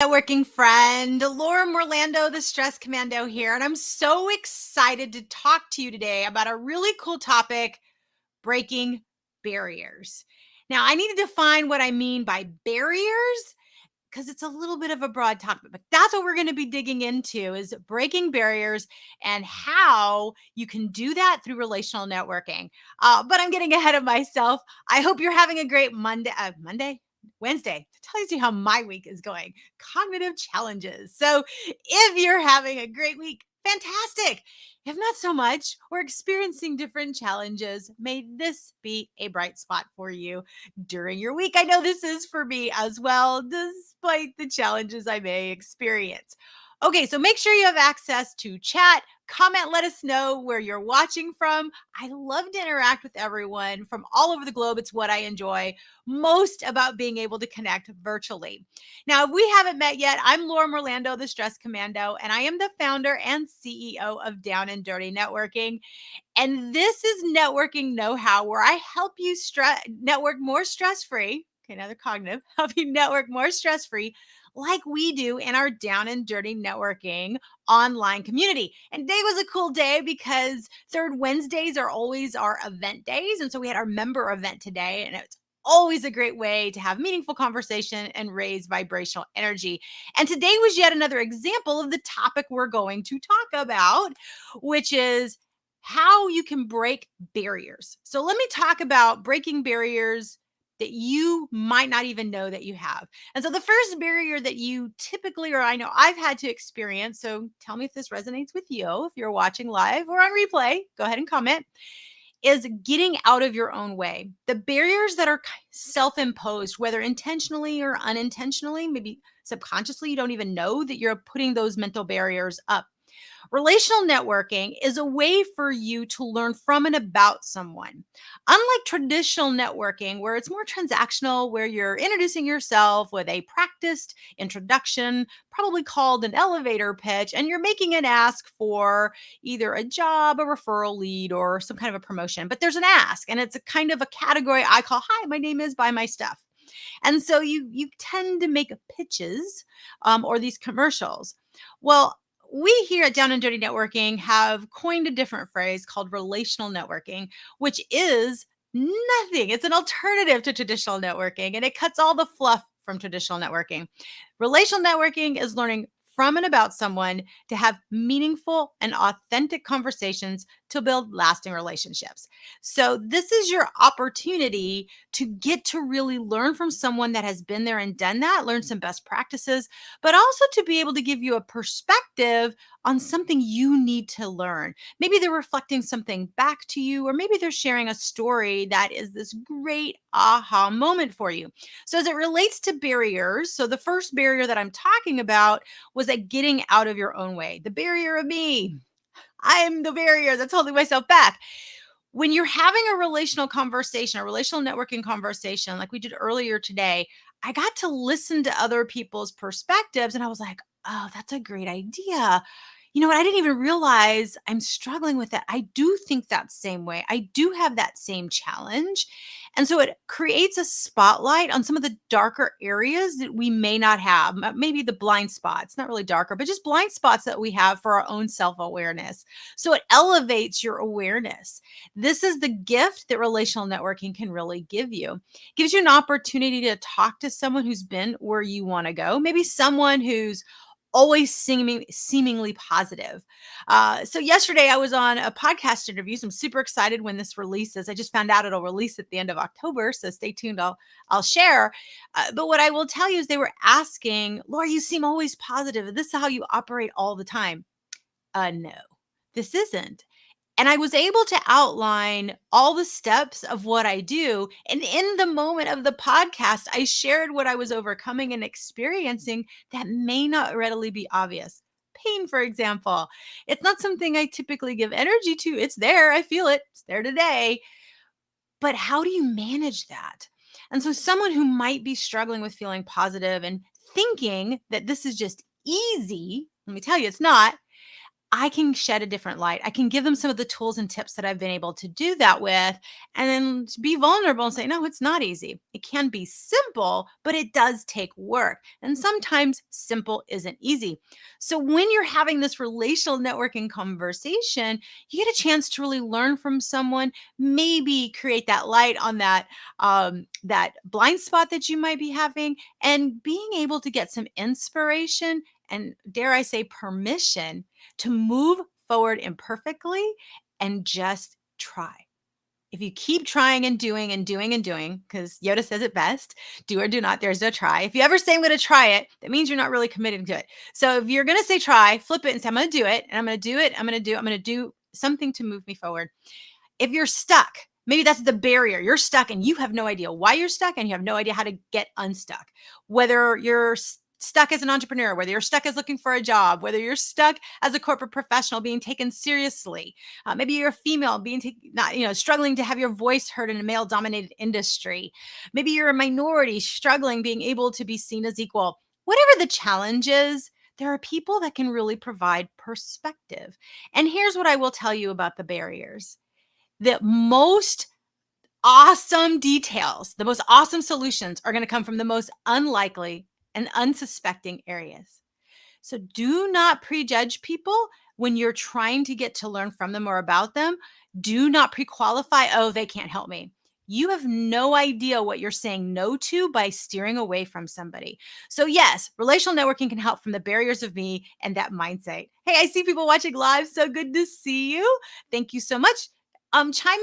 Networking friend, Laura Morlando, the Stress Commando here, and I'm so excited to talk to you today about a really cool topic, breaking barriers. Now, I need to define what I mean by barriers because it's a little bit of a broad topic, but that's what we're going to be digging into is breaking barriers and how you can do that through relational networking. But I'm getting ahead of myself. I hope you're having a great Wednesday. To tell you how my week is going, cognitive challenges. So if you're having a great week, fantastic. If not so much, or experiencing different challenges, may this be a bright spot for you during your week. I know this is for me as well, despite the challenges I may experience. Okay, so make sure you have access to chat, comment, let us know where you're watching from. I love to interact with everyone from all over the globe. It's what I enjoy most about being able to connect virtually. Now, if we haven't met yet, I'm Laura Morlando, the Stress Commando, and I am the founder and CEO of Down and Dirty Networking. And this is networking know-how where I help you network more stress-free. Okay, another cognitive, help you network more stress-free like we do in our Down and Dirty Networking online community. And today was a cool day because third Wednesdays are always our event days. And so we had our member event today, and it's always a great way to have meaningful conversation and raise vibrational energy. And today was yet another example of the topic we're going to talk about, which is how you can break barriers. So let me talk about breaking barriers that you might not even know that you have. And so the first barrier that you typically, or I know I've had to experience, so tell me if this resonates with you, if you're watching live or on replay, go ahead and comment, is getting out of your own way. The barriers that are self-imposed, whether intentionally or unintentionally, maybe subconsciously, you don't even know that you're putting those mental barriers up. Relational networking is a way for you to learn from and about someone. Unlike traditional networking, where it's more transactional, where you're introducing yourself with a practiced introduction, probably called an elevator pitch, and you're making an ask for either a job, a referral lead, or some kind of a promotion. But there's an ask, and it's a kind of a category I call, "Hi, my name is, buy my stuff." And so you tend to make pitches or these commercials. Well, we here at Down and Dirty Networking have coined a different phrase called relational networking, which is nothing. It's an alternative to traditional networking, and it cuts all the fluff from traditional networking. Relational networking is learning from and about someone to have meaningful and authentic conversations to build lasting relationships. So, this is your opportunity to get to really learn from someone that has been there and done that, learn some best practices, but also to be able to give you a perspective on something you need to learn. Maybe they're reflecting something back to you, or maybe they're sharing a story that is this great aha moment for you. So, as it relates to barriers, so the first barrier that I'm talking about was that getting out of your own way, the barrier of me. I'm the barrier that's holding myself back. When you're having a relational conversation, a relational networking conversation, like we did earlier today, I got to listen to other people's perspectives and I was like, oh, that's a great idea. You know what? I didn't even realize I'm struggling with that. I do think that same way. I do have that same challenge. And so it creates a spotlight on some of the darker areas that we may not have. Maybe the blind spots, not really darker, but just blind spots that we have for our own self awareness. So it elevates your awareness. This is the gift that relational networking can really give you. Gives you an opportunity to talk to someone who's been where you want to go, maybe someone who's always seemingly positive. So yesterday I was on a podcast interview. So I'm super excited when this releases. I just found out it'll release at the end of October, so stay tuned. I'll share. But what I will tell you is they were asking, Laura, you seem always positive. This is how you operate all the time. No, this isn't. And I was able to outline all the steps of what I do. And in the moment of the podcast, I shared what I was overcoming and experiencing that may not readily be obvious. Pain, for example. It's not something I typically give energy to. It's there. I feel it. It's there today. But how do you manage that? And so, someone who might be struggling with feeling positive and thinking that this is just easy, let me tell you, it's not. I can shed a different light. I can give them some of the tools and tips that I've been able to do that with, and then be vulnerable and say, no, it's not easy. It can be simple, but it does take work. And sometimes simple isn't easy. So when you're having this relational networking conversation, you get a chance to really learn from someone, maybe create that light on that blind spot that you might be having, and being able to get some inspiration and, dare I say, permission to move forward imperfectly and just try. If you keep trying and doing and doing and doing, because Yoda says it best, do or do not, there's no try. If you ever say I'm going to try it, that means you're not really committing to it. So if you're going to say try, flip it and say, I'm going to do it, and I'm going to do it, I'm going to do something to move me forward. If you're stuck, maybe that's the barrier. You're stuck and you have no idea why you're stuck and you have no idea how to get unstuck. Whether you're stuck as an entrepreneur, whether you're stuck as looking for a job, whether you're stuck as a corporate professional being taken seriously, maybe you're a female being not, struggling to have your voice heard in a male dominated industry. Maybe you're a minority struggling being able to be seen as equal. Whatever the challenge is, there are people that can really provide perspective. And here's what I will tell you about the barriers: the most awesome details, the most awesome solutions are going to come from the most unlikely and unsuspecting areas. So do not prejudge people when you're trying to get to learn from them or about them. Do not pre-qualify, oh, they can't help me. You have no idea what you're saying no to by steering away from somebody. So yes, relational networking can help from the barriers of me and that mindset. Hey, I see people watching live. So good to see you. Thank you so much. Chime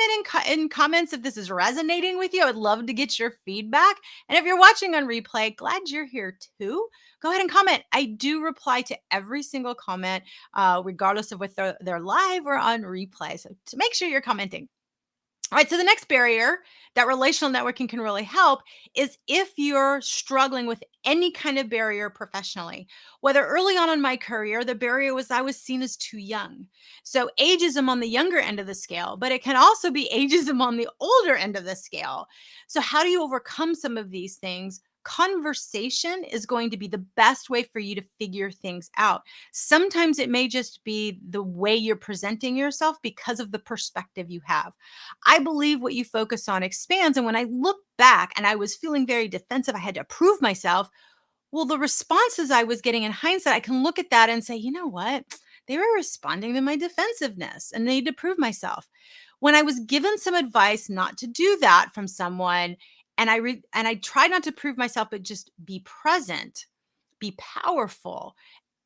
in comments if this is resonating with you. I would love to get your feedback. And if you're watching on replay, glad you're here too. Go ahead and comment. I do reply to every single comment, regardless of whether they're live or on replay. So to make sure you're commenting. All right. So the next barrier that relational networking can really help is if you're struggling with any kind of barrier professionally. Whether early on in my career, the barrier was I was seen as too young. So ageism on the younger end of the scale, but it can also be ageism on the older end of the scale. So how do you overcome some of these things? Conversation is going to be the best way for you to figure things out. Sometimes it may just be the way you're presenting yourself because of the perspective you have. I believe what you focus on expands. And when I look back and I was feeling very defensive, I had to prove myself. Well, the responses I was getting in hindsight, I can look at that and say, you know what? They were responding to my defensive,ness and need to prove myself. When I was given some advice not to do that from someone, and I tried not to prove myself, but just be present, be powerful,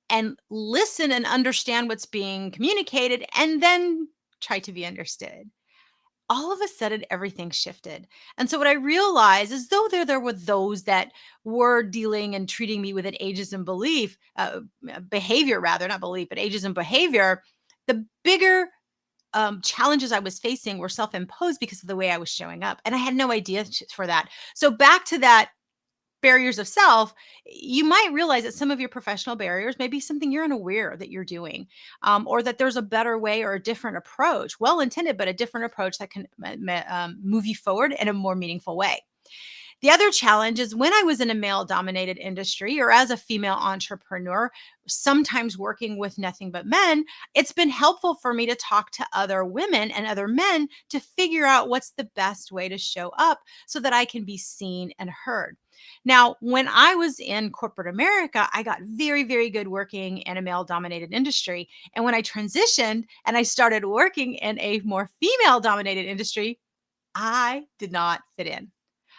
and listen and understand what's being communicated, and then try to be understood. All of a sudden, everything shifted. And so what I realized is, though there were those that were dealing and treating me with an ageism belief, behavior rather, not belief, but ageism behavior, the bigger challenges I was facing were self-imposed because of the way I was showing up. And I had no idea for that. So back to that barriers of self, you might realize that some of your professional barriers may be something you're unaware that you're doing, or that there's a better way or a different approach, well intended, but a different approach that can move you forward in a more meaningful way. The other challenge is when I was in a male dominated industry or as a female entrepreneur, sometimes working with nothing but men, it's been helpful for me to talk to other women and other men to figure out what's the best way to show up so that I can be seen and heard. Now, when I was in corporate America, I got very, very good working in a male dominated industry. And when I transitioned and I started working in a more female dominated industry, I did not fit in.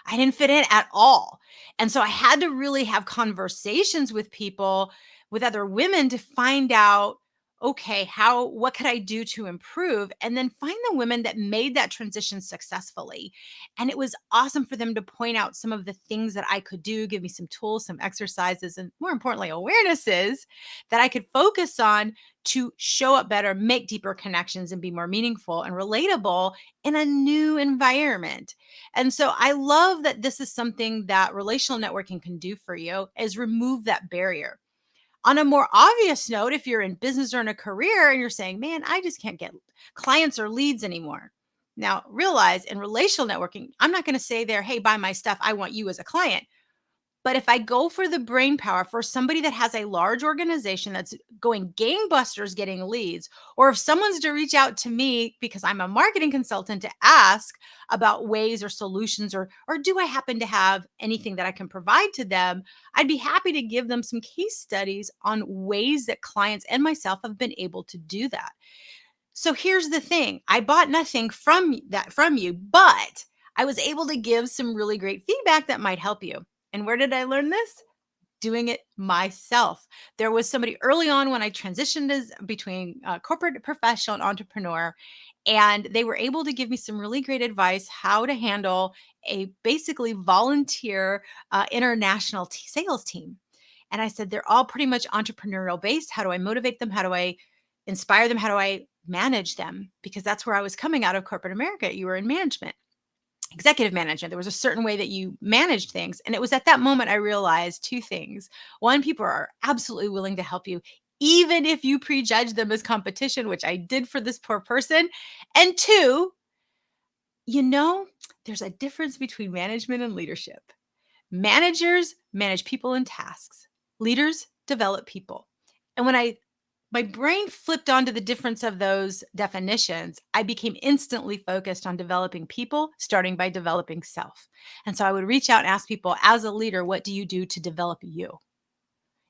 I didn't fit in at all. And so I had to really have conversations with people, with other women to find out, okay, what could I do to improve? And then find the women that made that transition successfully. And it was awesome for them to point out some of the things that I could do, give me some tools, some exercises, and more importantly, awarenesses that I could focus on to show up better, make deeper connections, and be more meaningful and relatable in a new environment. And so I love that this is something that relational networking can do for you, is remove that barrier. On a more obvious note, if you're in business or in a career and you're saying, man, I just can't get clients or leads anymore. Now, realize in relational networking, I'm not going to say there, hey, buy my stuff. I want you as a client. But if I go for the brain power for somebody that has a large organization that's going gangbusters getting leads, or if someone's to reach out to me because I'm a marketing consultant to ask about ways or solutions, or do I happen to have anything that I can provide to them, I'd be happy to give them some case studies on ways that clients and myself have been able to do that. So here's the thing. I bought nothing from you, but I was able to give some really great feedback that might help you. And where did I learn this? Doing it myself. There was somebody early on when I transitioned as between corporate professional and entrepreneur, and they were able to give me some really great advice how to handle a basically volunteer international sales team. And I said, they're all pretty much entrepreneurial based. How do I motivate them? How do I inspire them? How do I manage them? Because that's where I was coming out of corporate America. You were in management, executive management. There was a certain way that you managed things. And it was at that moment I realized two things. One, people are absolutely willing to help you, even if you prejudge them as competition, which I did for this poor person. And two, you know, there's a difference between management and leadership. Managers manage people and tasks. Leaders develop people. And when my brain flipped onto the difference of those definitions, I became instantly focused on developing people, starting by developing self. And so I would reach out and ask people, as a leader, what do you do to develop you?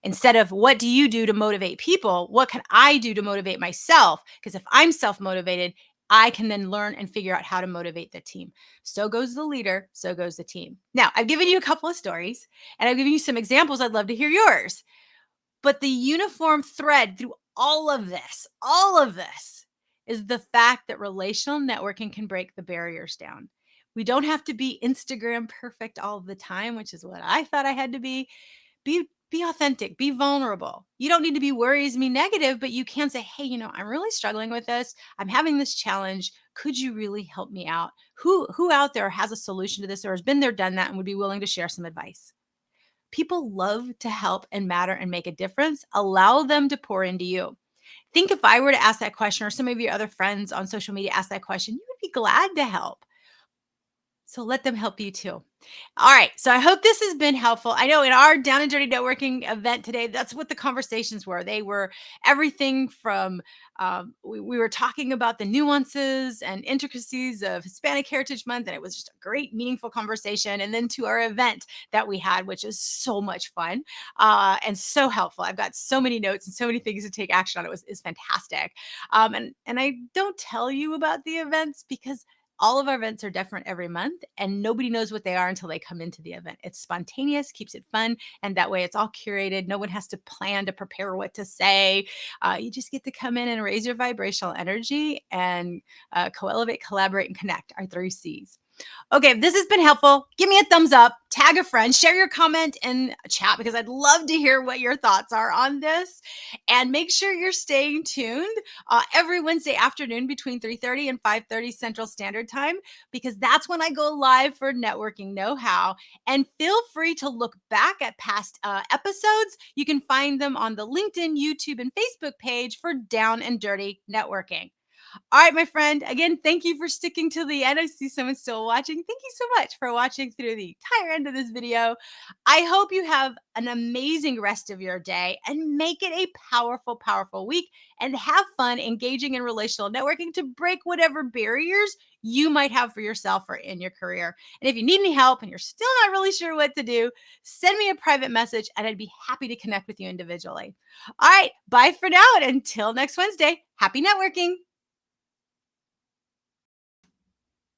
Instead of what do you do to motivate people, what can I do to motivate myself? Because if I'm self motivated, I can then learn and figure out how to motivate the team. So goes the leader, so goes the team. Now, I've given you a couple of stories and I've given you some examples. I'd love to hear yours. But the uniform thread through all of this is the fact that relational networking can break the barriers down. We don't have to be Instagram perfect all the time, which is what I thought I had to be. Be authentic, be vulnerable. You don't need to be worries me negative, but you can say, "Hey, I'm really struggling with this. I'm having this challenge. Could you really help me out? Who out there has a solution to this or has been there, done that and would be willing to share some advice?" People love to help and matter and make a difference. Allow them to pour into you. Think if I were to ask that question, or some of your other friends on social media ask that question, you would be glad to help. So let them help you too. All right. So I hope this has been helpful. I know in our Down and Dirty Networking event today, that's what the conversations were. They were everything from, we were talking about the nuances and intricacies of Hispanic Heritage Month, and it was just a great, meaningful conversation. And then to our event that we had, which is so much fun and so helpful. I've got so many notes and so many things to take action on. It was is fantastic. And I don't tell you about the events because all of our events are different every month, and nobody knows what they are until they come into the event. It's spontaneous, keeps it fun, and that way it's all curated. No one has to plan to prepare what to say. You just get to come in and raise your vibrational energy and co-elevate, collaborate, and connect, our 3 Cs. Okay, if this has been helpful, give me a thumbs up, tag a friend, share your comment in chat because I'd love to hear what your thoughts are on this. And make sure you're staying tuned every Wednesday afternoon between 3:30 and 5:30 Central Standard Time, because that's when I go live for Networking Know-How. And feel free to look back at past episodes. You can find them on the LinkedIn, YouTube, and Facebook page for Down and Dirty Networking. All right, my friend. Again, thank you for sticking to the end. I see someone still watching. Thank you so much for watching through the entire end of this video. I hope you have an amazing rest of your day and make it a powerful, powerful week, and have fun engaging in relational networking to break whatever barriers you might have for yourself or in your career. And if you need any help and you're still not really sure what to do, send me a private message and I'd be happy to connect with you individually. All right, bye for now. And until next Wednesday, happy networking.